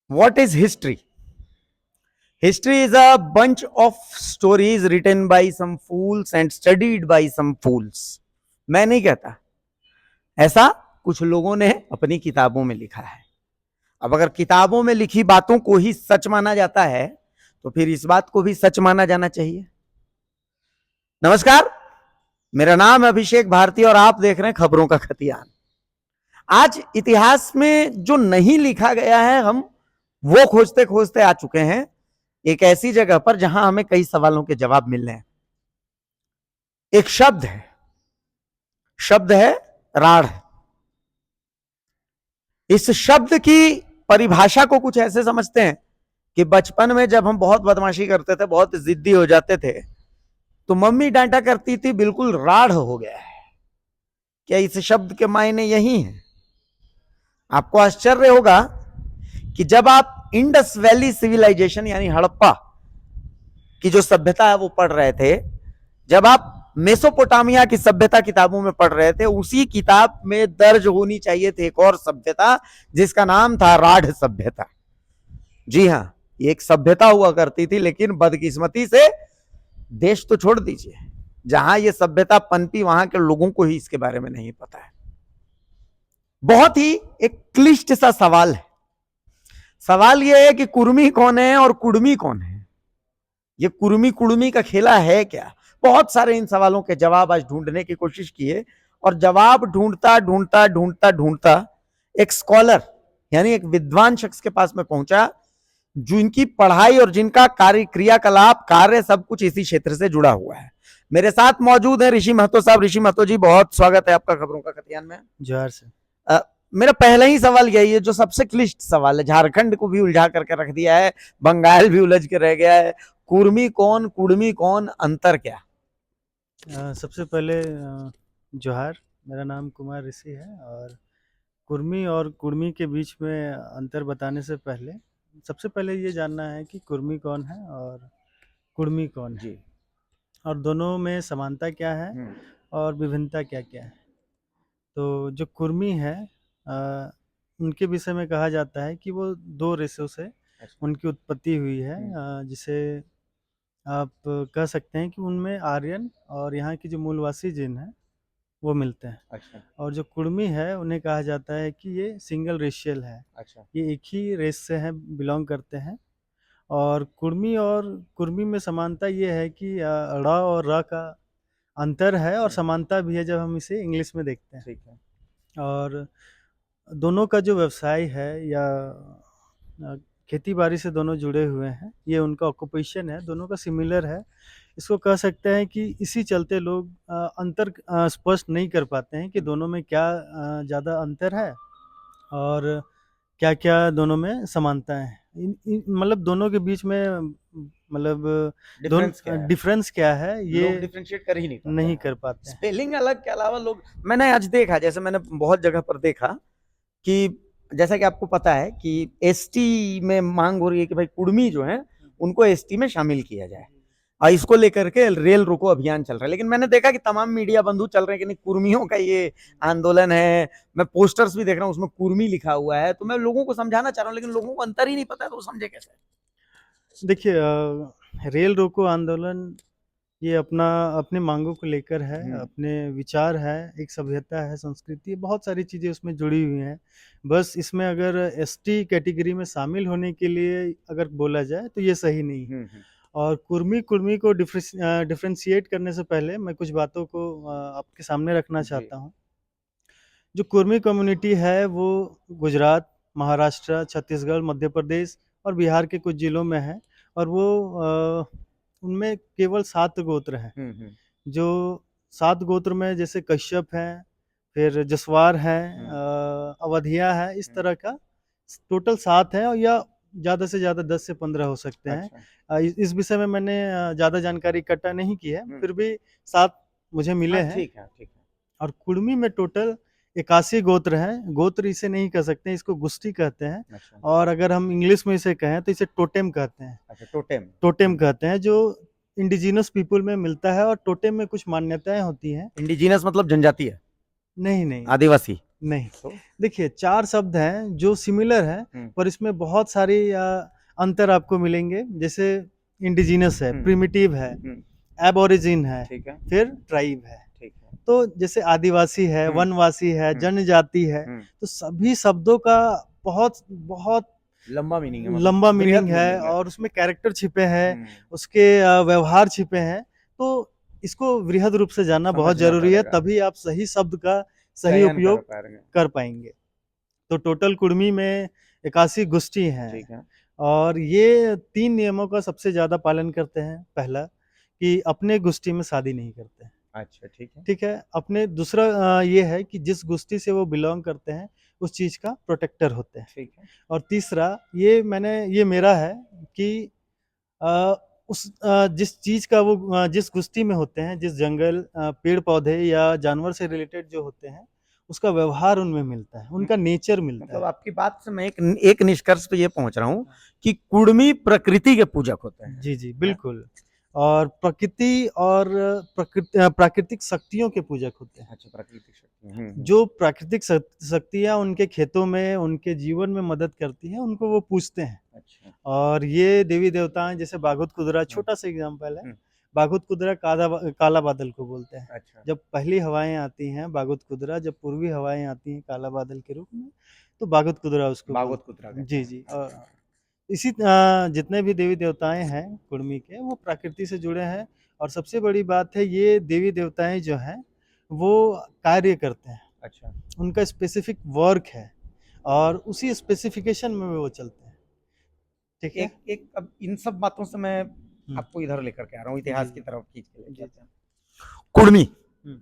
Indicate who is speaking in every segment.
Speaker 1: What is history? History is a bunch of stories written by some fools and studied by some fools. मैं नहीं कहता, ऐसा कुछ लोगों ने अपनी किताबों में लिखा है. अब अगर किताबों में लिखी बातों को ही सच माना जाता है तो फिर इस बात को भी सच माना जाना चाहिए. नमस्कार, मेरा नाम है अभिषेक भारती और आप देख रहे हैं खबरों का खतियान. आज इतिहास में जो नहीं लिखा गया है हम वो खोजते खोजते आ चुके हैं एक ऐसी जगह पर जहां हमें कई सवालों के जवाब मिल रहे हैं. एक शब्द है राढ़. इस शब्द की परिभाषा को कुछ ऐसे समझते हैं कि बचपन में जब हम बहुत बदमाशी करते थे, बहुत जिद्दी हो जाते थे, तो मम्मी डांटा करती थी बिल्कुल राढ़ हो गया है. क्या इस शब्द के मायने यही हैं? आपको आश्चर्य होगा कि जब आप इंडस वैली सिविलाइजेशन यानी हड़प्पा की जो सभ्यता है वो पढ़ रहे थे, जब आप मेसोपोटामिया की सभ्यता किताबों में पढ़ रहे थे, उसी किताब में दर्ज होनी चाहिए थी एक और सभ्यता जिसका नाम था राढ़ सभ्यता. जी हां, ये एक सभ्यता हुआ करती थी, लेकिन बदकिस्मती से देश तो छोड़ दीजिए, जहां ये सभ्यता पनपी वहां के लोगों को ही इसके बारे में नहीं पता है. बहुत ही एक क्लिष्ट सा सवाल है. सवाल यह है कि कुर्मी कौन है और कुड़मी कौन है. ये कुर्मी कुड़मी का खेला है क्या? बहुत सारे इन सवालों के जवाब आज ढूंढने की कोशिश किए और जवाब ढूंढता ढूंढता ढूंढता ढूंढता एक स्कॉलर यानी एक विद्वान शख्स के पास में पहुंचा, जिनकी पढ़ाई और जिनका कार्य क्रियाकलाप कार्य सब कुछ इसी क्षेत्र से जुड़ा हुआ है. मेरे साथ मौजूद है ऋषि महतो साहब. ऋषि महतो जी, बहुत स्वागत है आपका खबरों का खतियान में.
Speaker 2: जोहार से.
Speaker 1: मेरा पहला ही सवाल यही है जो सबसे क्लिष्ट सवाल है. झारखंड को भी उलझा करके रख दिया है, बंगाल भी उलझ के रह गया है. कुर्मी कौन, कुड़मी कौन, अंतर क्या?
Speaker 2: सबसे पहले जोहार. मेरा नाम कुमार ऋषि है और कुर्मी और कुड़मी के बीच में अंतर बताने से पहले सबसे पहले ये जानना है कि कुर्मी कौन है और कुड़मी कौन है, और दोनों में समानता क्या है और विभिन्नता क्या क्या है. तो जो कुर्मी है उनके विषय में कहा जाता है कि वो दो रेशों से उनकी उत्पत्ति हुई है, जिसे आप कह सकते हैं कि उनमें आर्यन और यहाँ की जो मूलवासी जिन है वो मिलते हैं.
Speaker 1: अच्छा.
Speaker 2: और जो कुर्मी है उन्हें कहा जाता है कि ये सिंगल रेशियल है.
Speaker 1: अच्छा.
Speaker 2: ये एक ही रेस से हैं, बिलोंग करते हैं. और कुर्मी में समानता ये है कि ड़ और र का अंतर है और समानता भी है जब हम इसे इंग्लिश में देखते हैं.
Speaker 1: ठीक है.
Speaker 2: और दोनों का जो व्यवसाय है या खेती बाड़ी से दोनों जुड़े हुए हैं, ये उनका ऑक्यूपेशन है, दोनों का सिमिलर है. इसको कह सकते हैं कि इसी चलते लोग अंतर स्पष्ट नहीं कर पाते हैं कि दोनों में क्या ज़्यादा अंतर है और क्या-क्या दोनों में समानता है. मतलब दोनों के बीच में मतलब डिफरेंस क्या है ये
Speaker 1: लोग डिफरेंशिएट कर ही
Speaker 2: नहीं कर पाते हैं.
Speaker 1: स्पेलिंग अलग के अलावा लोग, मैंने आज देखा, जैसे मैंने बहुत जगह पर देखा कि जैसा कि आपको पता है कि एसटी में मांग हो रही है कि भाई कुड़मी जो है उनको एसटी में शामिल किया जाए, और इसको लेकर के रेल रोको अभियान चल रहा है. लेकिन मैंने देखा कि तमाम मीडिया बंधु चल रहे हैं कि नहीं, कुर्मियों का ये आंदोलन है. मैं पोस्टर्स भी देख रहा हूँ, उसमें कुर्मी लिखा हुआ है. तो मैं लोगों को समझाना चाह रहा हूँ, लेकिन लोगों को अंतर ही नहीं पता है, तो वो समझे कैसे?
Speaker 2: देखिए, रेल रोको आंदोलन ये अपनी मांगों को लेकर है, अपने विचार है, एक सभ्यता है, संस्कृति, बहुत सारी चीज़ें उसमें जुड़ी हुई हैं. बस इसमें अगर एसटी कैटेगरी में शामिल होने के लिए अगर बोला जाए तो ये सही नहीं है. और कुर्मी को डिफरेंशिएट करने से पहले मैं कुछ बातों को आपके सामने रखना चाहता हूँ. जो कुर्मी कम्युनिटी है वो गुजरात, महाराष्ट्र, छत्तीसगढ़, मध्य प्रदेश और बिहार के कुछ ज़िलों में है. और वो उनमें केवल 7 गोत्र हैं. जो 7 गोत्र में जैसे कश्यप हैं, फिर जसवार हैं, अवधिया है, इस तरह का टोटल 7 है, और या ज़्यादा से ज़्यादा 10 से 15 हो सकते हैं.
Speaker 1: अच्छा.
Speaker 2: इस विषय में मैंने ज़्यादा जानकारी इकट्ठा नहीं की है, फिर भी 7 मुझे मिले हैं.
Speaker 1: ठीक है.
Speaker 2: और कुड़मी में टोटल 81 गोत्र हैं. गोत्र इसे नहीं कह सकते, इसको गुष्टी कहते हैं.
Speaker 1: अच्छा.
Speaker 2: और अगर हम इंग्लिश में इसे कहें तो इसे टोटेम कहते हैं.
Speaker 1: अच्छा, टोटेम.
Speaker 2: टोटेम कहते हैं, जो इंडिजिनस पीपल में मिलता है. और टोटेम में कुछ मान्यताएं होती हैं.
Speaker 1: इंडिजिनस मतलब जनजातीय?
Speaker 2: नहीं,
Speaker 1: आदिवासी?
Speaker 2: नहीं,
Speaker 1: तो
Speaker 2: देखिए 4 शब्द हैं जो सिमिलर हैं, पर इसमें बहुत सारी अंतर आपको मिलेंगे। जैसे इंडिजिनस है, प्रिमिटिव है, एबोरिजिन है,
Speaker 1: ठीक है,
Speaker 2: फिर ट्राइब है।
Speaker 1: ठीक है।
Speaker 2: तो जैसे आदिवासी है, वनवासी है, जनजाति है, तो सभी शब्दों का बहुत बहुत
Speaker 1: लंबा मीनिंग है,
Speaker 2: लंबा
Speaker 1: मतलब
Speaker 2: मीनिंग
Speaker 1: बृहद
Speaker 2: है
Speaker 1: मीनिंग है।
Speaker 2: और उसमें कैरेक्टर छिपे हैं, उसके व्यवहार छिपे हैं। तो इसको वृहद रूप से जानना बहुत
Speaker 1: समझना
Speaker 2: ज़रूरी है,
Speaker 1: पड़ेगा,
Speaker 2: तभी आप सही शब्द का सही
Speaker 1: चयन कर
Speaker 2: उपयोग
Speaker 1: पाएंगे।
Speaker 2: कर पाएँगे। तो टोटल कुर्मी में 81 गोष्ठी हैं
Speaker 1: ठीक है,
Speaker 2: और ये 3 नियमों का सबसे ज़्यादा पालन करते हैं। पहला कि अपने गोष्ठी में शादी नहीं करते हैं,
Speaker 1: अच्छा ठीक है,
Speaker 2: ठीक है? अपने दूसरा ये है कि जिस गोष्ठी से वो बिलॉन्ग करते हैं, उस चीज़ का प्रोटेक्टर होते हैं।
Speaker 1: ठीक है,
Speaker 2: और तीसरा ये मेरा है कि अ, जिस चीज़ का वो जिस गोष्ठी में होते हैं, जिस जंगल पेड़-पौधे या जानवर से रिलेटेड जो होते हैं, उसका व्यवहार उनमें मिलता है, उनका नेचर मिलता
Speaker 1: मतलब
Speaker 2: है।
Speaker 1: आपकी बात से मैं एक निष्कर्ष पे ये पहुंच रहा हूँ कि कुर्मी प्रकृति के पूजक होते हैं।
Speaker 2: जी, जी,
Speaker 1: है?
Speaker 2: बिल्कुल। और प्रकृति और प्राकृतिक शक्तियों के पूजक होते हैं।
Speaker 1: अच्छा, प्राकृतिक शक्ति।
Speaker 2: जो प्राकृतिक शक्तियाँ उनके खेतों में, उनके जीवन में मदद करती हैं, उनको वो पूजते हैं।
Speaker 1: अच्छा,
Speaker 2: और ये देवी-देवता हैं, जैसे बाघुत कुदरा छोटा-सा एग्ज़ाम्पल है।
Speaker 1: हम्म,
Speaker 2: बाघुत कुदरा काला बादल को बोलते हैं।
Speaker 1: अच्छा,
Speaker 2: जब पहली हवाएँ आती हैं, बाघुत कुदरा जब पूर्वी हवाएँ आती हैं काला बादल के रूप में, तो बाघुत कुदरा उसको
Speaker 1: भागवत
Speaker 2: बोलते
Speaker 1: कुतरा
Speaker 2: हैं।
Speaker 1: कहते
Speaker 2: जी,
Speaker 1: हैं।
Speaker 2: जी।
Speaker 1: अच्छा,
Speaker 2: इसी जितने भी देवी-देवताएँ हैं कुर्मी के, वो प्रकृति से जुड़े हैं और सबसे बड़ी बात है ये देवी-देवताएँ जो हैं, वो कार्य करते हैं।
Speaker 1: अच्छा,
Speaker 2: उनका स्पेसिफिक वर्क है और उसी स्पेसिफिकेशन में वो चलते हैं। ठीक है?
Speaker 1: एक एक अब इन सब बातों से मैं
Speaker 2: हुँ।
Speaker 1: आपको इधर लेकर के आ रहा हूँ,
Speaker 2: जी,
Speaker 1: इतिहास की
Speaker 2: जी।
Speaker 1: तरफ खींच के लेके
Speaker 2: जी,
Speaker 1: आते
Speaker 2: जी।
Speaker 1: हैं। कुर्मी,
Speaker 2: हुँ।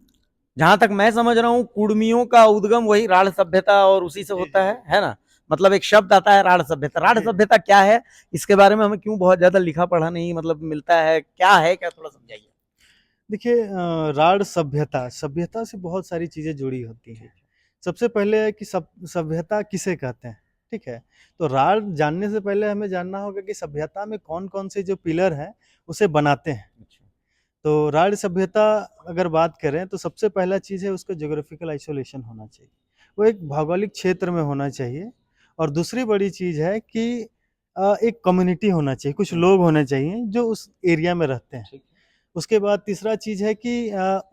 Speaker 1: जहां तक मैं समझ रहा हूँ कुर्मियों का उद्गम वही राढ़ सभ्यता और उसी से
Speaker 2: जी,
Speaker 1: होता
Speaker 2: जी।
Speaker 1: है ना? मतलब एक शब्द आता है राढ़ सभ्यता। राढ़
Speaker 2: जी।
Speaker 1: सभ्यता क्या है? इसके बारे में हमें क्यों बहुत ज्यादा लिखा पढ़ा नहीं मतलब मिलता है? क्या है, क्या थोड़ा समझाइए।
Speaker 2: देखिए राढ़ सभ्यता, सभ्यता से बहुत सारी चीज़ें जुड़ी होती हैं।
Speaker 1: ठीक है,
Speaker 2: सबसे पहले है कि सभ्यता किसे कहते हैं, ठीक है? तो राढ़ जानने से पहले हमें जानना होगा कि सभ्यता में कौन-कौन से जो पिलर हैं, उसे बनाते हैं।
Speaker 1: अच्छा,
Speaker 2: तो राढ़ सभ्यता अगर बात करें तो सबसे पहला चीज़ है उसका ज्योग्राफिकल आइसोलेशन होना चाहिए। वो एक भौगोलिक क्षेत्र में होना चाहिए और दूसरी बड़ी चीज़ है कि एक कम्युनिटी होना चाहिए, कुछ लोग होने चाहिए जो उस एरिया में रहते हैं।
Speaker 1: ठीक है,
Speaker 2: उसके बाद तीसरा चीज़ है कि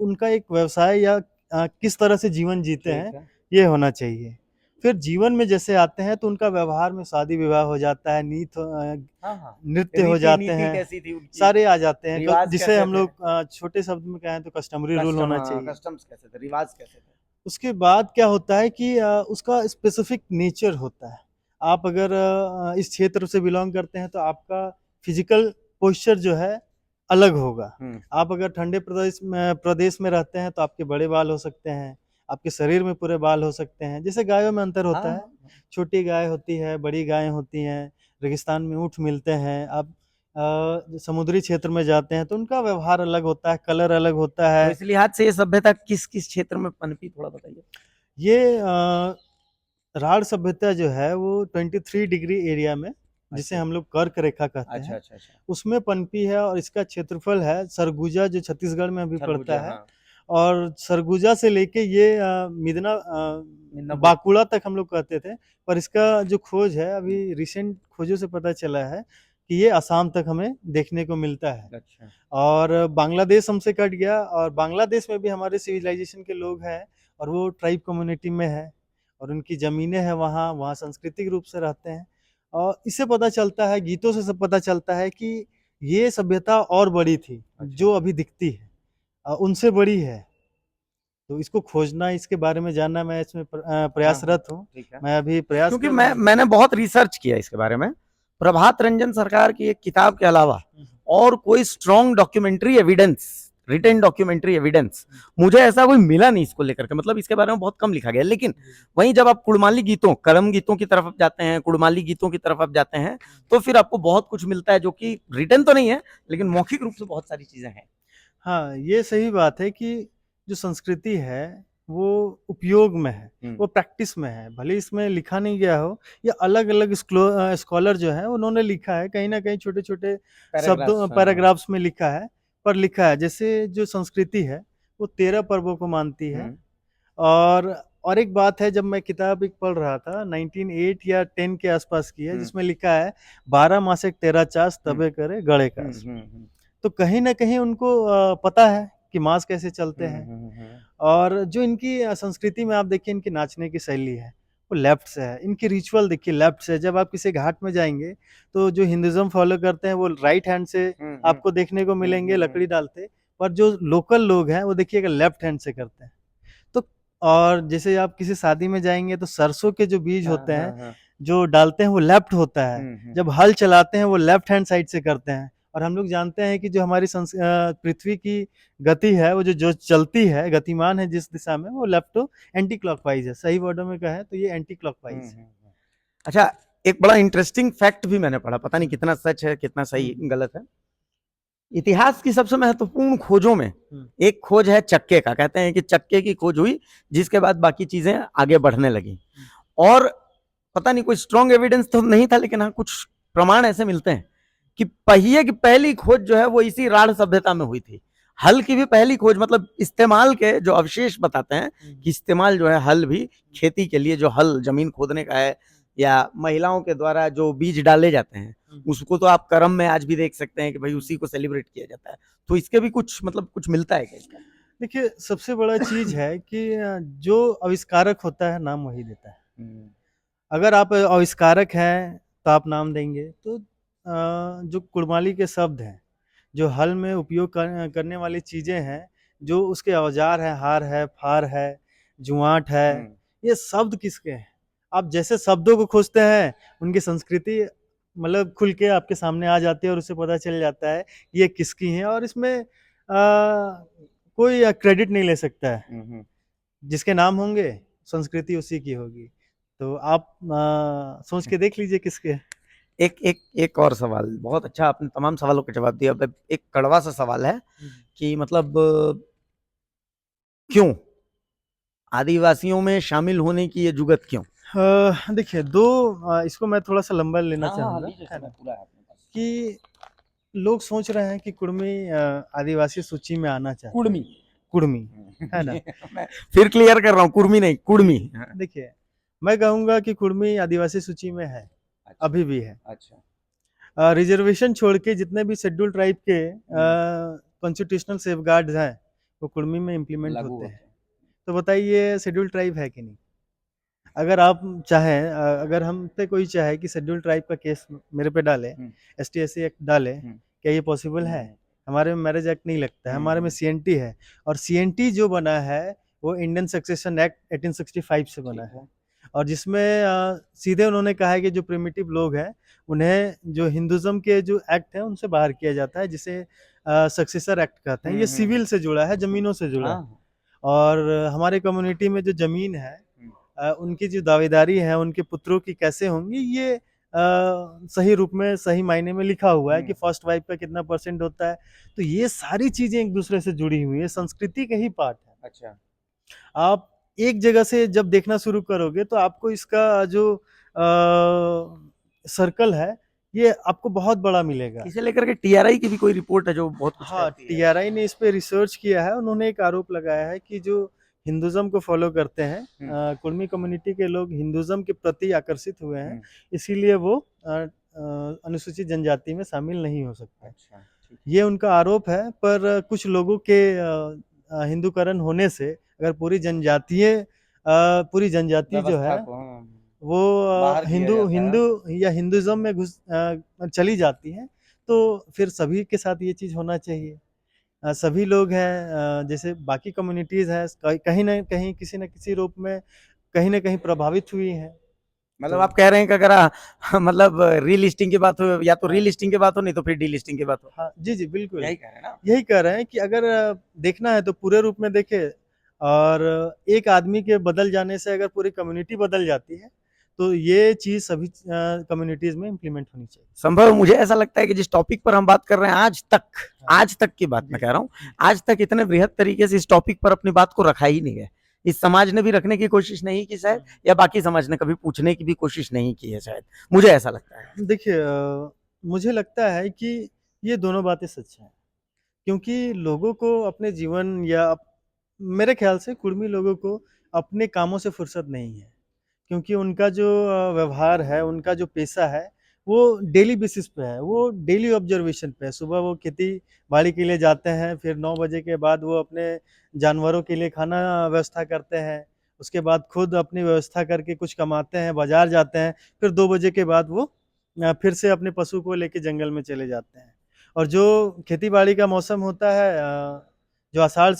Speaker 2: उनका एक व्यवसाय या किस तरह से जीवन जीते
Speaker 1: ठीक
Speaker 2: हैं,
Speaker 1: है।
Speaker 2: ये होना चाहिए। फिर जीवन में जैसे आते हैं तो उनका व्यवहार में शादी-विवाह हो जाता है,
Speaker 1: हाँ, हाँ।
Speaker 2: नृत्य हो
Speaker 1: रीति
Speaker 2: जाते
Speaker 1: नीति
Speaker 2: हैं,
Speaker 1: कैसी थी उनकी?
Speaker 2: सारे आ जाते हैं।
Speaker 1: रिवाज
Speaker 2: जिसे
Speaker 1: कैसे
Speaker 2: हम
Speaker 1: थे?
Speaker 2: लोग छोटे शब्द में कहें तो कस्टमरी रूल
Speaker 1: कस्टम,
Speaker 2: होना
Speaker 1: हाँ,
Speaker 2: चाहिए।
Speaker 1: कस्टम्स कैसे थे? रिवाज कैसे थे?
Speaker 2: उसके बाद क्या होता है कि उसका स्पेसिफिक नेचर होता है। आप अगर इस क्षेत्र से बिलॉन्ग करते हैं तो आपका फिजिकल पोस्चर जो है अलग होगा। आप अगर ठंडे प्रदेश में रहते हैं तो आपके बड़े बाल हो सकते हैं, आपके शरीर में पूरे बाल हो सकते हैं। जैसे गायों में अंतर
Speaker 1: हाँ,
Speaker 2: होता है,
Speaker 1: हाँ, हाँ।
Speaker 2: छोटी गाय होती है, बड़ी गायें होती हैं, रेगिस्तान में ऊँट मिलते हैं। आप समुद्री क्षेत्र में जाते हैं तो उनका व्यवहार अलग होता है, कलर अलग होता
Speaker 1: तो
Speaker 2: है।
Speaker 1: इस लिहाज से ये सभ्यता किस-किस क्षेत्र में पनपी थोड़ा बताइए?
Speaker 2: ये राढ़ सभ्यता जो है वो 23 डिग्री एरिया में, जिसे
Speaker 1: अच्छा,
Speaker 2: हम लोग कर्क रेखा कहते
Speaker 1: अच्छा,
Speaker 2: हैं,
Speaker 1: अच्छा, अच्छा।
Speaker 2: उसमें पनपी है और इसका क्षेत्रफल है सरगुजा जो छत्तीसगढ़ में अभी पड़ता
Speaker 1: सरगुजा,
Speaker 2: है
Speaker 1: हाँ।
Speaker 2: और सरगुजा से लेके ये
Speaker 1: मिदनापुर।
Speaker 2: बाकुड़ा तक हम लोग कहते थे, पर इसका जो खोज है
Speaker 1: हुँ,
Speaker 2: अभी रिसेंट खोजों से पता चला है कि ये असम तक हमें देखने को मिलता है।
Speaker 1: अच्छा।
Speaker 2: और बांग्लादेश हमसे कट गया और बांग्लादेश में भी हमारे सिविलाइजेशन के लोग हैं और वो ट्राइब कम्युनिटी में है और उनकी ज़मीनें हैं वहाँ, वहाँ सांस्कृतिक रूप से रहते हैं। और इससे पता चलता है, गीतों से सब पता चलता है कि ये सभ्यता और बड़ी थी,
Speaker 1: अच्छा,
Speaker 2: जो अभी दिखती है उनसे बड़ी है। तो इसको खोजना, इसके बारे में जानना मैं इसमें
Speaker 1: हाँ, हाँ,
Speaker 2: प्रयासरत हूँ।
Speaker 1: ठीक है।
Speaker 2: मैं अभी प्रयास
Speaker 1: क्योंकि
Speaker 2: कर रहा हूँ।
Speaker 1: मैंने बहुत रिसर्च किया इसके बारे में। प्रभात रंजन सरकार की एक किताब के अलावा
Speaker 2: हुँ,
Speaker 1: और कोई strong documentary evidence, written documentary evidence मुझे ऐसा कोई मिला नहीं इसको लेकर के, मतलब इसके बारे में बहुत कम लिखा गया। लेकिन वहीं जब आप कुड़माली गीतों, कर्म गीतों की तरफ आप जाते हैं, कुड़माली गीतों की तरफ आप जाते हैं, तो फिर आपको बहुत कुछ मिलता है जो कि रिटन तो नहीं है, लेकिन मौखिक रूप से बहुत सारी चीजें हैं।
Speaker 2: हाँ, ये सही बात है कि जो संस्कृति है, वो उपयोग में है, वो प्रैक्टिस में है। भले इसमें लिखा नहीं गया हो, या अलग-अलग स्कॉलर जो हैं, उन्होंने लिखा है, कहीं न कहीं छोटे-छोटे
Speaker 1: पैराग्राफ्स,
Speaker 2: शब्दों पैराग्राफ्स में लिखा है, पर लिखा है। जैसे जो संस्कृति है, वो 13 पर्वों को मानती है और और एक बात है, जब मैं किताब एक पढ़ रहा था 1908 या 10 के आसपास की है, जिसमें लिखा है 12 मासे 13 चास तबे करे गड़े कास। तो कहीं ना कहीं उनको पता है कि मास कैसे चलते हैं। और जो इनकी संस्कृति में आप देखिए, इनकी नाचने की शैली है वो लेफ्ट से है, इनकी रिचुअल देखिए लेफ्ट से है। जब आप किसी घाट में जाएंगे तो जो हिंदुज्म फॉलो करते हैं वो राइट हैंड से आपको देखने को मिलेंगे लकड़ी डालते, पर जो लोकल लोग हैं वो देखिएगा लेफ्ट हैंड से करते हैं। तो और जैसे आप किसी शादी में जाएंगे तो सरसों के जो बीज होते हैं जो डालते हैं वो लेफ्ट होता है, जब हल चलाते हैं वो लेफ्ट हैंड साइड से करते हैं। और हम लोग जानते हैं कि जो हमारी पृथ्वी की गति है, वो जो जो चलती है, गतिमान है जिस दिशा में, वो लेफ्ट टू एंटी क्लॉकवाइज है। सही वर्डों में कहें तो ये एंटी क्लॉकवाइज है।
Speaker 1: अच्छा, एक बड़ा इंटरेस्टिंग फैक्ट भी मैंने पढ़ा, पता नहीं कितना सच है कितना सही गलत है। इतिहास की सबसे महत्वपूर्ण खोजों में एक खोज है चक्के का। कहते हैं कि चक्के की खोज हुई, जिसके बाद बाकी चीजें आगे बढ़ने लगी। और पता नहीं कोई स्ट्रॉन्ग एविडेंस तो नहीं था, लेकिन हाँ कुछ प्रमाण ऐसे मिलते हैं कि पहिए की पहली खोज जो है वो इसी राढ़ सभ्यता में हुई थी। हल की भी पहली खोज, मतलब इस्तेमाल के जो अवशेष बताते हैं कि इस्तेमाल जो है हल भी खेती के लिए, जो हल जमीन खोदने का है, या महिलाओं के द्वारा जो बीज डाले जाते हैं उसको तो आप कर्म में आज भी देख सकते हैं कि भाई उसी को सेलिब्रेट किया जाता है। तो इसके भी कुछ मतलब कुछ मिलता है क्या इसका?
Speaker 2: देखिए, सबसे बड़ा चीज है कि जो आविष्कारक होता है नाम वही देता है। अगर आप आविष्कारक हैं तो आप नाम देंगे। तो जो कुड़माली के शब्द हैं, जो हल में उपयोग करने वाली चीजें हैं, जो उसके औजार है, हार है, फार है, जुआट है, ये शब्द किसके हैं? आप जैसे शब्दों को खोजते हैं, उनकी संस्कृति मतलब खुल के आपके सामने आ जाती है और उससे पता चल जाता है ये किसकी है। और इसमें कोई क्रेडिट नहीं ले सकता है। जिसके नाम होंगे संस्कृति उसी की होगी। तो आप सोच के देख लीजिए किसके।
Speaker 1: एक और सवाल, बहुत अच्छा आपने तमाम सवालों का जवाब दिया। अब एक कड़वा सा सवाल है कि मतलब क्यों आदिवासियों में शामिल होने की ये जुगत क्यों?
Speaker 2: देखिए, इसको मैं थोड़ा सा लंबा लेना चाहूंगा, है ना, कि लोग सोच रहे हैं कि कुड़मी आदिवासी सूची में आना चाहते हैं। कुड़मी है ना।
Speaker 1: मैं फिर क्लियर कर रहा हूँ, कुर्मी नहीं, कुड़मी।
Speaker 2: देखिए, मैं कहूंगा कि कुड़मी आदिवासी सूची में है। अच्छा, अभी भी है। अच्छा, रिजर्वेशन छोड़ के जितने भी शेड्यूल ट्राइब के कॉन्स्टिट्यूशनल सेफगार्ड्स हैं वो कुड़मी में इम्प्लीमेंट होते हैं। तो बताइए, शेड्यूल ट्राइब है कि नहीं? अगर आप चाहें, अगर हम पे कोई चाहे कि शेड्यूल ट्राइब का केस मेरे पे डाले, ST/SC एक्ट डाले, क्या ये पॉसिबल है? हमारे में मैरिज एक्ट नहीं लगता है, हमारे में CNT है। और CNT जो बना है वो इंडियन सक्सेशन एक्ट 1865 से बना है। और जिसमें सीधे उन्होंने कहा है कि जो प्रिमिटिव लोग हैं उन्हें जो हिंदुज्म के जो एक्ट है उनसे बाहर किया जाता है, जिसे सक्सेसर एक्ट कहते हैं। ये सिविल से जुड़ा है, जमीनों से जुड़ा है। और हमारे कम्युनिटी में जो जमीन है, उनकी जो दावेदारी है उनके पुत्रों की कैसे होंगी, ये सही रूप में, सही मायने में लिखा हुआ है कि फर्स्ट वाइफ का कितना % होता है। तो ये सारी चीजें एक दूसरे से जुड़ी हुई है, संस्कृति का ही पार्ट है। अच्छा, आप एक जगह से जब देखना शुरू करोगे तो आपको इसका जो सर्कल है ये आपको बहुत बड़ा मिलेगा।
Speaker 1: इसे लेकर के TRI की भी कोई रिपोर्ट है जो बहुत कुछ
Speaker 2: हाँ,
Speaker 1: कहती है।
Speaker 2: TRI ने इस पे रिसर्च किया है। उन्होंने एक आरोप लगाया है कि जो हिंदुज्म को फॉलो करते हैं, कुर्मी कम्युनिटी के लोग हिंदुज्म के प्रति आकर्षित हुए हैं, इसीलिए वो अनुसूचित जनजाति में शामिल नहीं हो सकते। अच्छा, ये उनका आरोप है। पर कुछ लोगों के हिंदूकरण होने से अगर पूरी जनजाति जो है वो हिंदू या हिंदुज्म में चली जाती है, तो फिर सभी के साथ ये चीज होना चाहिए। सभी लोग हैं, जैसे बाकी कम्युनिटीज हैं, कहीं ना कहीं किसी न किसी रूप में कहीं ना कहीं प्रभावित हुई हैं।
Speaker 1: मतलब आप कह रहे हैं कि अगर मतलब रीलिस्टिंग की बात हो, या तो रीलिस्टिंग की बात हो, नहीं तो फिर डीलिस्टिंग की बात हो।
Speaker 2: हाँ जी जी, बिल्कुल
Speaker 1: यही कह रहे हैं ना?
Speaker 2: यही कह रहे हैं कि अगर देखना है तो पूरे रूप में देखे। और एक आदमी के बदल जाने से अगर पूरी कम्युनिटी बदल जाती है तो ये चीज सभी कम्युनिटीज में इम्प्लीमेंट होनी चाहिए।
Speaker 1: संभव मुझे ऐसा लगता है कि जिस टॉपिक पर हम बात कर रहे हैं आज तक की बात मैं कह रहा हूँ, आज तक इतने बृहद तरीके से इस टॉपिक पर अपनी बात को रखा ही नहीं है। इस समाज ने भी रखने की कोशिश नहीं की शायद, या बाकी समाज ने कभी पूछने की भी कोशिश नहीं की है शायद, मुझे ऐसा लगता है।
Speaker 2: देखिए, मुझे लगता है कि ये दोनों बातें सच हैं। क्योंकि लोगों को अपने जीवन, या मेरे ख्याल से कुर्मी लोगों को अपने कामों से फुर्सत नहीं है, क्योंकि उनका जो व्यवहार है, उनका जो पेशा है, वो डेली बेसिस पे है, वो डेली ऑब्जर्वेशन पे है। सुबह वो खेती-बाड़ी के लिए जाते हैं, फिर 9 बजे के बाद वो अपने जानवरों के लिए खाना व्यवस्था करते हैं, उसके बाद खुद अपनी व्यवस्था करके कुछ कमाते हैं, बाज़ार जाते हैं, फिर 2 बजे के बाद वो फिर से अपने पशु को लेके जंगल में चले जाते हैं। और जो खेती-बाड़ी का मौसम होता है जो सावन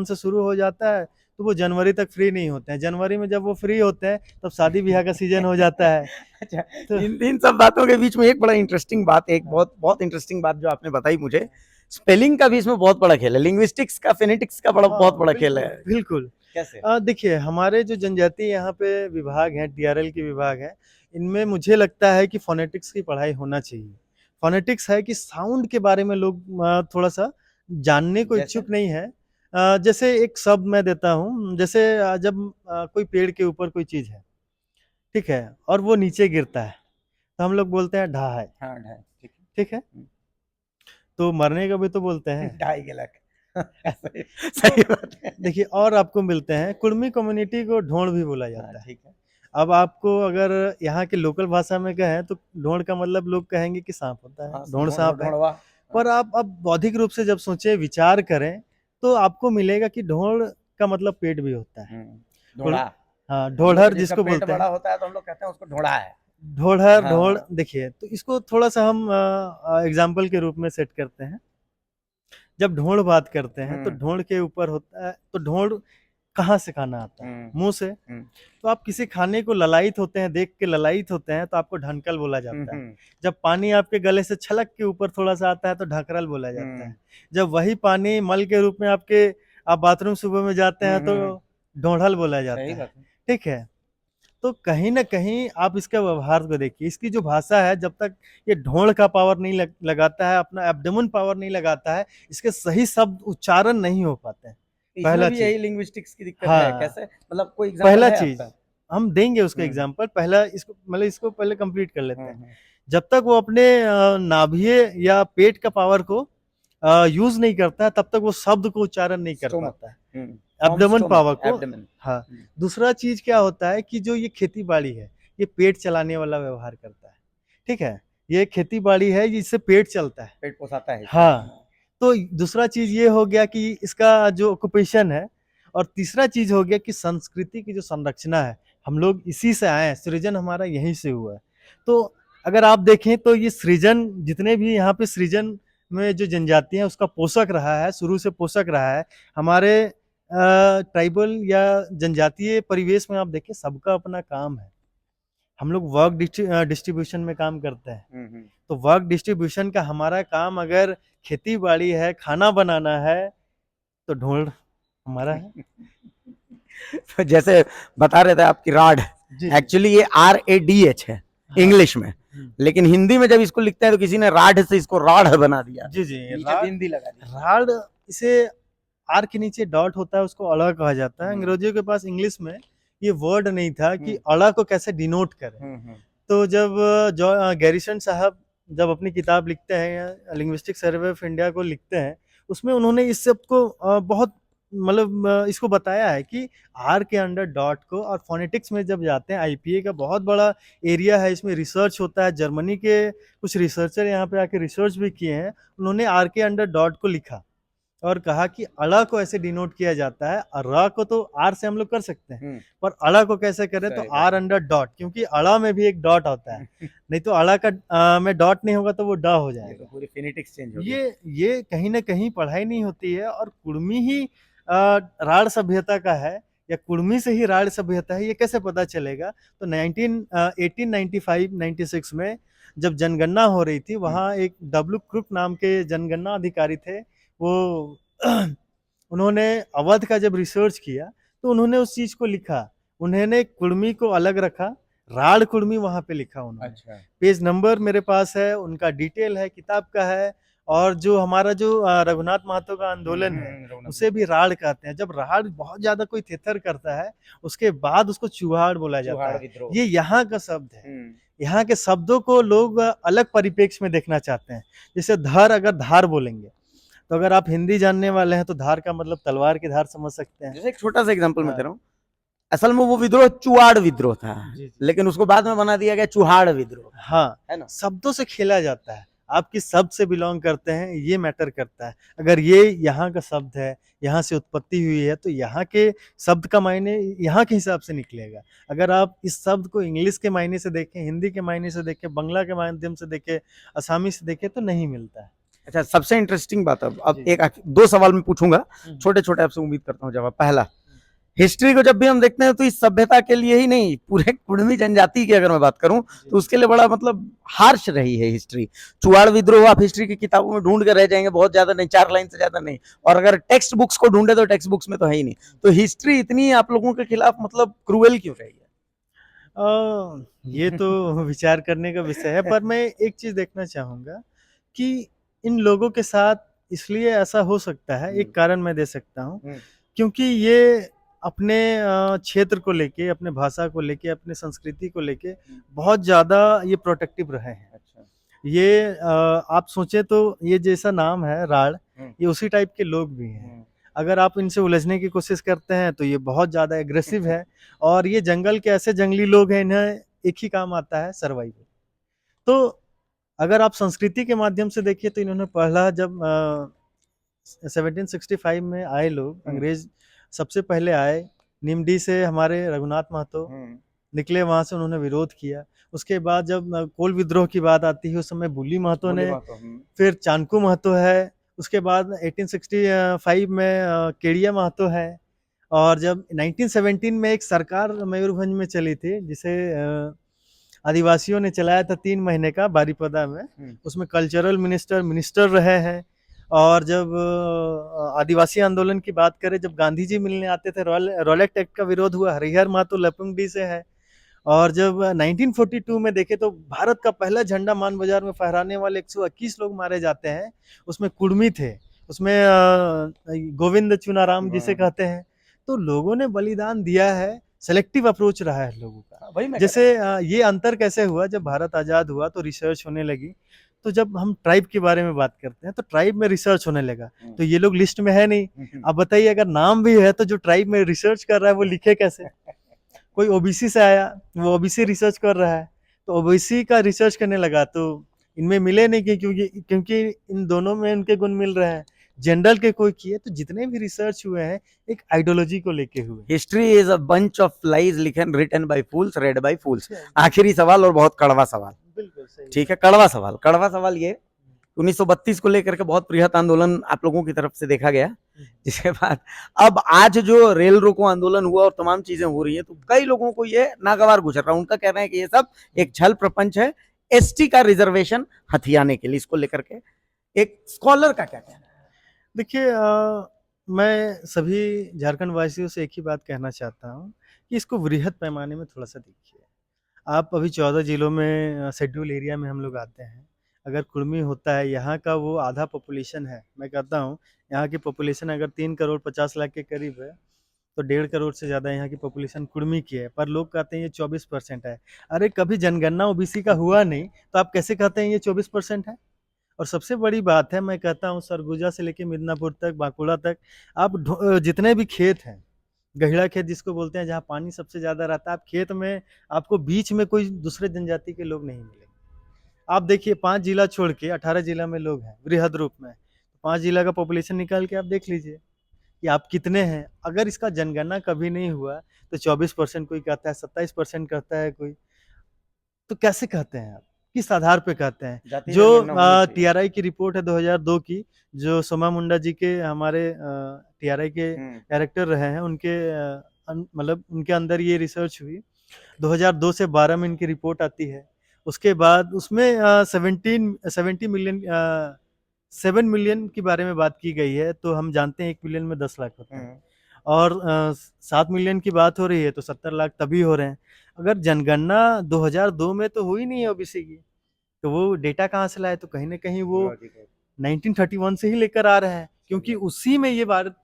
Speaker 2: से शुरू हो जाता है, तो वो जनवरी तक फ्री नहीं होते हैं। जनवरी में जब वो फ्री होते हैं, तब शादी-ब्याह का सीज़न हो जाता है।
Speaker 1: अच्छा,
Speaker 2: तो
Speaker 1: इन सब बातों के बीच में एक बड़ा इंटरेस्टिंग बात, एक बहुत बहुत इंटरेस्टिंग बात जो आपने बताई मुझे, स्पेलिंग का भी इसमें बहुत बड़ा खेल है, लिंग्विस्टिक्स का, फोनेटिक्स का बहुत बड़ा खेल
Speaker 2: बिल्कुल,
Speaker 1: है।
Speaker 2: बिल्कुल।
Speaker 1: कैसे?
Speaker 2: देखिए हमारे जो जनजातीय यहाँ पे विभाग हैं, टीआरएल के विभाग हैं, इनमें मुझे लगता है कि फ़ोनेटिक्स की पढ़ाई होना चाहिए। फ़ोनेटिक्स है कि साउंड के बारे में लोग थोड़ा-सा जानने को
Speaker 1: जैसे?
Speaker 2: इच्छुक नहीं है। जैसे एक शब्द मैं देता हूँ, जैसे जब कोई पेड़ के ऊपर कोई चीज़ है, ठीक है? और वो नीचे गिरता है, तो हम लोग बोलते हैं ढहा है,
Speaker 1: हाँ, ढाई, ठीक है।
Speaker 2: ठीक है? तो मरने का भी तो बोलते हैं।
Speaker 1: ढाई के लक। सही सही बात है।
Speaker 2: देखिए और आपको मिलते हैं, कुड़मी कम्युनिटी को ढोंड़ भी बोला
Speaker 1: हाँ,
Speaker 2: जाता है।
Speaker 1: ठीक है।
Speaker 2: अब आपको अगर यहाँ की लोकल भाषा में कहें तो ढोंड़ का मतलब लोग कहेंगे कि साँप होता है,
Speaker 1: हाँ,
Speaker 2: ढोंड़ साँप है।
Speaker 1: ढोंड़वा।
Speaker 2: पर आप अब बौद्धिक रूप से जब सोचें, विचार करें, तो आपको मिलेगा कि ढोंड़ का मतलब पेट भी होता है। कुड़
Speaker 1: ढोड़ा।
Speaker 2: हाँ,
Speaker 1: हम
Speaker 2: ढोढ़र
Speaker 1: लोग जिसका
Speaker 2: जिसको
Speaker 1: पेट
Speaker 2: बोलते
Speaker 1: बड़ा
Speaker 2: हैं।
Speaker 1: होता है तो हम लोग कहते हैं उसको ढोड़ा है।
Speaker 2: ढोढ़र, ढोड़
Speaker 1: हाँ।
Speaker 2: देखिए, तो इसको थोड़ा-सा हम एग्ज़ाम्पल के रूप में सेट करते हैं। जब ढोंड़ बात करते हैं, तो ढोंड़ के ऊपर होता है, तो ढोंड़ कहाँ से खाना आता है? मुँह से। तो आप किसी खाने को ललायित होते हैं, देख के ललायित होते हैं, तो आपको ढनकल बोला जाता है। जब पानी आपके गले से छलक के ऊपर थोड़ा-सा आता है, तो ढकरल बोला जाता है। जब वही पानी मल के रूप में आप बाथरूम सुबह में जाते हैं, तो ढोंढ़ल बोला जाता
Speaker 1: सही
Speaker 2: है।
Speaker 1: बात है।
Speaker 2: ठीक है? तो कहीं न कहीं आप इसका व्यवहार को देखिए, इसकी जो भाषा है, जब तक ये ढोंड़ का पावर नहीं लगाता है, अपना एब्डोमेन पावर नहीं लगाता है, इसके सही शब्द उच्चारण नहीं हो पाते हैं।
Speaker 1: इसमें
Speaker 2: पहला
Speaker 1: भी
Speaker 2: चीज़।
Speaker 1: यही लिंग्विस्टिक्स की दिक्कत है,
Speaker 2: हाँ।
Speaker 1: कैसे? मतलब कोई एग्ज़ाम्पल
Speaker 2: पहला
Speaker 1: है
Speaker 2: चीज़,
Speaker 1: आपका?
Speaker 2: हम देंगे उसका
Speaker 1: हुँ।
Speaker 2: एग्ज़ाम्पल, पहला इसको पहले कंप्लीट कर लेते हैं। जब तक वो अपने नाभिये या पेट का पावर को यूज़ नहीं करता है, तब तक वो शब्द को उच्चारण नहीं कर
Speaker 1: स्टोमक।
Speaker 2: पाता है।
Speaker 1: फ्रॉम
Speaker 2: एब्डोमेन
Speaker 1: स्टोमक,
Speaker 2: पावर को।
Speaker 1: एब्डोमेन।
Speaker 2: हाँ, दूसरा चीज़ क्या होता है कि जो ये खेती-बाड़ी है, ये पेट चलाने वाला व्यवहार करता है, ठीक है? ये खेती-बाड़ी है, इससे पेट चलता है।
Speaker 1: पेट पोसाता है इससे।
Speaker 2: हाँ, तो दूसरा चीज़ ये हो गया कि इसका जो ऑक्यूपेशन है, और तीसरा चीज़ हो गया कि संस्कृति की जो संरचना है, हम लोग इसी से आए हैं, सृजन हमारा यहीं से हुआ है। तो अगर आप देखें तो ये सृजन, जितने भी यहाँ पे सृजन में जो जनजाति है, उसका पोषक रहा है, शुरू से पोषक रहा है। हमारे ट्राइबल या जनजातीय परिवेश में आप देखिए, सबका अपना काम है। हम लोग वर्क डिस्ट्रीब्यूशन में काम करते हैं। तो वर्क डिस्ट्रीब्यूशन का हमारा काम अगर खेती-बाड़ी है, खाना बनाना है, तो ढोंड़ हमारा है।
Speaker 1: तो जैसे बता रहे थे आपकी राड,
Speaker 2: जी,
Speaker 1: एक्चुअली ये RADH है
Speaker 2: हाँ।
Speaker 1: इंग्लिश में, लेकिन हिंदी में जब इसको लिखते हैं तो किसी ने राड से इसको राढ़ बना दिया,
Speaker 2: जी, जी,
Speaker 1: नीचे बिंदी लगा दी।
Speaker 2: राड़, इसे आर के नीचे डॉट होता है, उसको अड़ा कहा जाता है। अंग्रेजियों के पास इंग्लिश में ये वर्ड नहीं था कि अड़ा को कैसे डिनोट करें। तो जब गैरिसन साहब जब अपनी किताब लिखते हैं, लिंग्विस्टिक सर्वे ऑफ इंडिया को लिखते हैं, उसमें उन्होंने इस शब्द को बहुत मतलब इसको बताया है कि आर के अंडर डॉट को, और फोनेटिक्स में जब जाते हैं, आईपीए का बहुत बड़ा एरिया है, इसमें रिसर्च होता है। जर्मनी के कुछ रिसर्चर यहाँ पे आके रिसर्च भी किए हैं। उन्होंने आर के अंडर डॉट को लिखा और कहा कि अड़ा को ऐसे डिनोट किया जाता है, और रा को तो आर से हम लोग कर सकते हैं, पर अड़ा को कैसे करें, तो आर अंडर डॉट, क्योंकि अड़ा में भी एक डॉट होता है। नहीं तो अड़ा का में डॉट नहीं होगा तो वो डा हो जाएगा।
Speaker 1: पूरी फोनेटिक्स चेंज हो गई।
Speaker 2: ये कहीं ना कहीं पढ़ाई नहीं होती है, और कुड़मी ही राढ़ सभ्यता का है, या कुड़मी से ही राढ़ सभ्यता है, ये कैसे पता चलेगा? तो 1895-96 में जब जनगणना हो रही थी, वहाँ एक डब्ल्यू क्रुक नाम के जनगणना अधिकारी थे। वो उन्होंने अवध का जब रिसर्च किया, तो उन्होंने उस चीज़ को लिखा। उन्होंने कुड़मी को अलग रखा, राढ़ कुड़मी वहाँ पे लिखा उन्होंने।
Speaker 1: अच्छा।
Speaker 2: पेज नंबर मेरे पास है, उनका डिटेल है, किताब का है। और जो हमारा जो रघुनाथ महतो का आंदोलन है, उसे भी राढ़ कहते हैं। जब राढ़ बहुत ज्यादा कोई थेथर करता है, उसके बाद उसको चुहाड़ बोला जाता है। ये यहाँ का शब्द है। यहाँ के शब्दों को लोग अलग परिप्रेक्ष्य में देखना चाहते हैं। जैसे धर, अगर धार बोलेंगे, तो अगर आप हिंदी जानने वाले हैं तो धार का मतलब तलवार की धार समझ सकते हैं।
Speaker 1: जैसे एक छोटा सा एग्जांपल मैं दे रहा हूँ, असल में वो विद्रोह चुआड़ विद्रोह था,
Speaker 2: जी जी
Speaker 1: लेकिन उसको बाद में बना दिया गया चुहाड़ विद्रोह,
Speaker 2: हाँ,
Speaker 1: है ना?
Speaker 2: शब्दों से खेला जाता है। आप किस शब्द से बिलॉन्ग करते हैं ये मैटर करता है। अगर ये यहाँ का शब्द है, यहाँ से उत्पत्ति हुई है, तो यहाँ के शब्द का मायने यहाँ के हिसाब से निकलेगा। अगर आप इस शब्द को इंग्लिश के मायने से देखें, हिंदी के मायने से देखें, बंगला के माध्यम से देखें, असामी से देखें, तो नहीं मिलता है।
Speaker 1: अच्छा, सबसे इंटरेस्टिंग बात अब
Speaker 2: जी,
Speaker 1: एक दो सवाल मैं पूछूंगा,
Speaker 2: हुँ,
Speaker 1: छोटे छोटे, आपसे उम्मीद करता हूँ जवाब। पहला, हिस्ट्री को जब भी हम देखते हैं तो इस सभ्यता के लिए ही नहीं, पूरे कुड़मी जनजाति की अगर मैं बात करूं तो उसके लिए बड़ा मतलब हार्श रही है हिस्ट्री। चुआड़ विद्रोह आप हिस्ट्री की किताबों में ढूंढ कर रह जाएंगे, बहुत ज्यादा नहीं, 4 लाइन से ज्यादा नहीं, और अगर टेक्स्ट बुक्स को ढूंढे तो टेक्स्ट बुक्स में तो है ही नहीं। तो हिस्ट्री इतनी आप लोगों के खिलाफ मतलब क्रूएल क्यों रही है?
Speaker 2: ये तो विचार करने का विषय है, पर मैं एक चीज़ देखना चाहूँगा कि इन लोगों के साथ इसलिए ऐसा हो सकता है, एक कारण मैं दे सकता हूँ, क्योंकि ये अपने क्षेत्र को लेके, अपने भाषा को लेके, अपने संस्कृति को लेके बहुत ज़्यादा ये प्रोटेक्टिव रहे हैं।
Speaker 1: अच्छा।
Speaker 2: ये आप सोचें तो ये जैसा नाम है राढ़, ये उसी टाइप के लोग भी हैं। अगर आप इनसे उलझने की कोशिश करते हैं तो ये बहुत ज़्यादा एग्रेसिव है, और ये जंगल के ऐसे जंगली लोग हैं, इन्हें एक ही काम आता है, सर्वाइवल। तो अगर आप संस्कृति के माध्यम से देखिए तो इन्होंने पहला जब 1765 में आए लोग, अंग्रेज सबसे पहले आए, निमडी से हमारे रघुनाथ महतो निकले, वहाँ से उन्होंने विरोध किया। उसके बाद जब कोल विद्रोह की बात आती है, उस समय बुल्ली महतो ने, फिर चाणकू महतो है, उसके बाद 1865 में केडिया महतो है, और जब 1917 में एक सरकार मयूरभंज में चली थी, जिसे आदिवासियों ने चलाया था 3 महीने का बारिपदा में, उसमें कल्चरल मिनिस्टर रहे हैं। और जब आदिवासी आंदोलन की बात करें, जब गांधी जी मिलने आते थे, रॉलेट एक्ट का विरोध हुआ, हरिहर महतो लपुंगडी से है। और जब 1942 में देखें तो भारत का पहला झंडा मान बाजार में फहराने वाले 121 लोग मारे जाते हैं, उसमें कुर्मी थे, उसमें गोविंद चुनाराम जिसे कहते हैं। तो लोगों ने बलिदान दिया है, सेलेक्टिव अप्रोच रहा है लोगों का। जैसे ये अंतर कैसे हुआ, जब भारत आज़ाद हुआ तो रिसर्च होने लगी, तो जब हम ट्राइब के बारे में बात करते हैं तो ट्राइब में रिसर्च होने लगा, तो ये लोग लिस्ट में है नहीं। अब बताइए, अगर नाम भी है तो जो ट्राइब में रिसर्च कर रहा है वो लिखे कैसे? कोई ओबीसी से आया, वो ओबीसी रिसर्च कर रहा है, तो ओबीसी का रिसर्च करने लगा, तो इनमें मिले नहीं, क्योंकि इन दोनों में उनके गुण मिल रहे हैं। जनरल के कोई किए, तो जितने भी रिसर्च हुए हैं एक आइडियोलॉजी को लेके हुए।
Speaker 1: History is a bunch of lies written by fools, read by fools. आखिरी सवाल, और बहुत कड़वा सवाल,
Speaker 2: बिल्कुल सही।
Speaker 1: ठीक है, कड़वा सवाल ये, 1932 को लेकर के बहुत बृहत आंदोलन आप लोगों की तरफ से देखा गया, जिसके बाद अब आज जो रेल रोको आंदोलन हुआ और तमाम चीजें हो रही है, तो कई लोगों को ये नागवार गुजर रहा है। उनका कहना है कि ये सब एक छल प्रपंच है, एसटी का रिजर्वेशन हथियाने के लिए। इसको लेकर के एक स्कॉलर का क्या कहना है?
Speaker 2: देखिए, मैं सभी झारखंड वासियों से एक ही बात कहना चाहता हूँ कि इसको वृहद पैमाने में थोड़ा सा देखिए। आप अभी 14 जिलों में शेड्यूल एरिया में हम लोग आते हैं। अगर कुर्मी होता है, यहाँ का वो आधा पॉपुलेशन है। मैं कहता हूँ यहाँ की पॉपुलेशन अगर 3 करोड़ 50 लाख के करीब है, तो 1.5 करोड़ से ज़्यादा यहाँ की पॉपुलेशन कुर्मी की है, पर लोग कहते हैं ये 24% है। अरे कभी जनगणना ओबीसी का हुआ नहीं, तो आप कैसे कहते हैं ये 24% है? और सबसे बड़ी बात है, मैं कहता हूँ सरगुजा से लेके मिदनापुर तक, बांकुड़ा तक, आप जितने भी खेत हैं, गहिरा खेत जिसको बोलते हैं, जहाँ पानी सबसे ज़्यादा रहता है, आप खेत में आपको बीच में कोई दूसरे जनजाति के लोग नहीं मिलेंगे। आप देखिए 5 जिला छोड़ के 18 जिला में लोग हैं वृहद रूप में। 5 जिला का पॉपुलेशन निकाल के आप देख लीजिए कि आप कितने हैं। अगर इसका जनगणना कभी नहीं हुआ तो 24% कोई कहता है, 27% कहता है कोई। तो कैसे कहते हैं आप? किस आधार पे कहते हैं?
Speaker 1: जाति
Speaker 2: जो
Speaker 1: जनगणना होनी चाहिए।
Speaker 2: टीआरआई की रिपोर्ट है 2002 की, जो सोमा मुंडा जी के हमारे टीआरआई के डायरेक्टर रहे हैं, उनके मतलब उनके अंदर ये रिसर्च हुई। 2002 से 12 में इनकी रिपोर्ट आती है। उसके बाद उसमें 7 मिलियन के बारे में बात की गई है, तो हम जानते हैं 1 मिलियन में 10 लाख होता है। और 7 मिलियन की बात हो रही है तो 70 लाख तभी हो रहे हैं। अगर जनगणना 2002 में तो हुई नहीं है ओबीसी की, तो वो डेटा कहाँ से लाए? तो कहीं न कहीं वो 1931 से ही लेकर आ रहे हैं, क्योंकि उसी में ये बात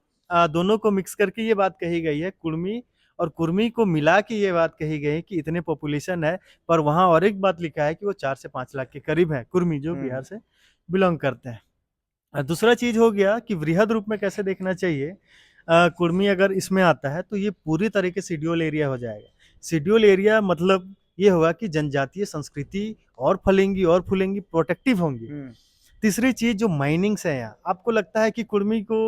Speaker 2: दोनों को मिक्स करके ये बात कही गई है, कुर्मी और कुर्मी को मिला के ये बात कही गई है कि इतने पॉपुलेशन है। पर वहाँ और एक बात लिखा है कि वो 4 से 5 लाख के करीब है कुर्मी, जो बिहार से बिलॉन्ग करते हैं। दूसरा चीज़ हो गया कि वृहद रूप में कैसे देखना चाहिए। कुर्मी अगर इसमें आता है तो ये पूरी तरीके से शेड्यूल एरिया हो जाएगा। शेड्यूल एरिया मतलब ये होगा कि जनजातीय संस्कृति और फलेंगी और फूलेंगी, प्रोटेक्टिव होंगी। तीसरी चीज जो माइनिंग्स है यहाँ, आपको लगता है कि कुर्मी को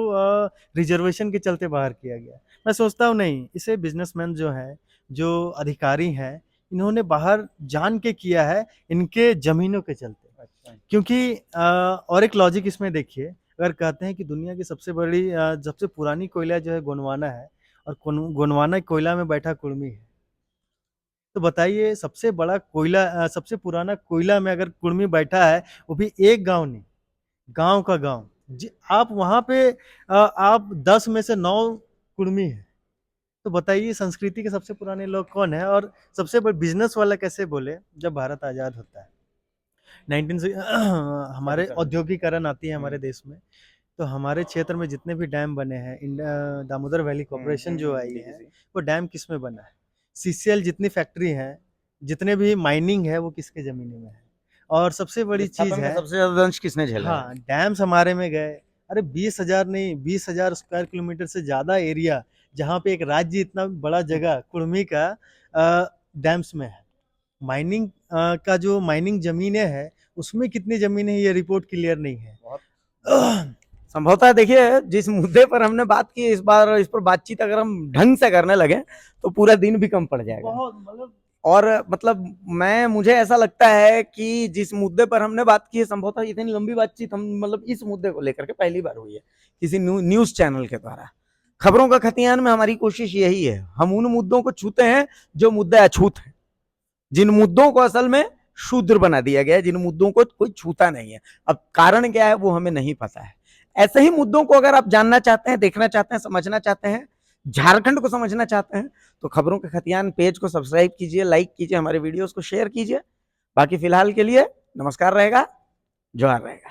Speaker 2: रिजर्वेशन के चलते बाहर किया गया, मैं सोचता हूँ नहीं, इसे बिजनेसमैन जो है, जो अधिकारी हैं, इन्होंने बाहर जान के किया है इनके जमीनों के चलते। क्योंकि और एक लॉजिक इसमें देखिए, अगर कहते हैं कि दुनिया की सबसे बड़ी सबसे पुरानी कोयला जो है गोंडवाना है, और गोंडवाना कोयला में बैठा कुर्मी है, तो बताइए सबसे बड़ा कोयला सबसे पुराना कोयला में अगर कुर्मी बैठा है, वो भी एक गांव नहीं, गांव का गांव जी, आप वहां पे आप 10 में से 9 कुर्मी है, तो बताइए संस्कृति के सबसे पुराने लोग कौन है, और सबसे बड़े बिजनेस वाला कैसे बोले जब भारत आजाद होता है 19 से हमारे औद्योगिकरण आती है हमारे देश में, तो हमारे क्षेत्र में जितने भी डैम बने हैं, दामोदर वैली कॉर्पोरेशन जो आई है, वो डैम किस में बना है, सीसीएल जितनी फैक्ट्री है, जितने भी माइनिंग है, वो किसके जमीने में है। और सबसे बड़ी चीज है,
Speaker 1: सबसे ज्यादा अंश किसने झेला है?
Speaker 2: हाँ, डैम्स हमारे में गए, अरे 20,000 नहीं, 20,000 स्क्वायर किलोमीटर से ज्यादा एरिया, जहाँ पे एक राज्य इतना बड़ा जगह कुर्मी का डैम्स में है। माइनिंग का जो माइनिंग जमीनें हैं, उसमें कितनी जमीनें हैं ये रिपोर्ट क्लियर नहीं है।
Speaker 1: संभवतः देखिए, जिस मुद्दे पर हमने बात की, इस बार इस पर बातचीत अगर हम ढंग से करने लगे तो पूरा दिन भी कम पड़ जाएगा।
Speaker 2: बहुत मतलब,
Speaker 1: और मतलब मुझे ऐसा लगता है कि जिस मुद्दे पर हमने बात की है, संभवतः इतनी लंबी बातचीत हम मतलब इस मुद्दे को लेकर के पहली बार हुई है किसी न्यूज चैनल के द्वारा। खबरों का खतियान में हमारी कोशिश यही है, हम उन मुद्दों को छूते हैं जो मुद्दे अछूत हैं, जिन मुद्दों को असल में शूद्र बना दिया गया है, जिन मुद्दों को कोई छूता नहीं है। अब कारण क्या है वो हमें नहीं पता है। ऐसे ही मुद्दों को अगर आप जानना चाहते हैं, देखना चाहते हैं, समझना चाहते हैं, झारखंड को समझना चाहते हैं, तो खबरों के खतियान पेज को सब्सक्राइब कीजिए, लाइक कीजिए, हमारे वीडियोस को शेयर कीजिए। बाकी फिलहाल के लिए नमस्कार रहेगा, जोहार रहेगा।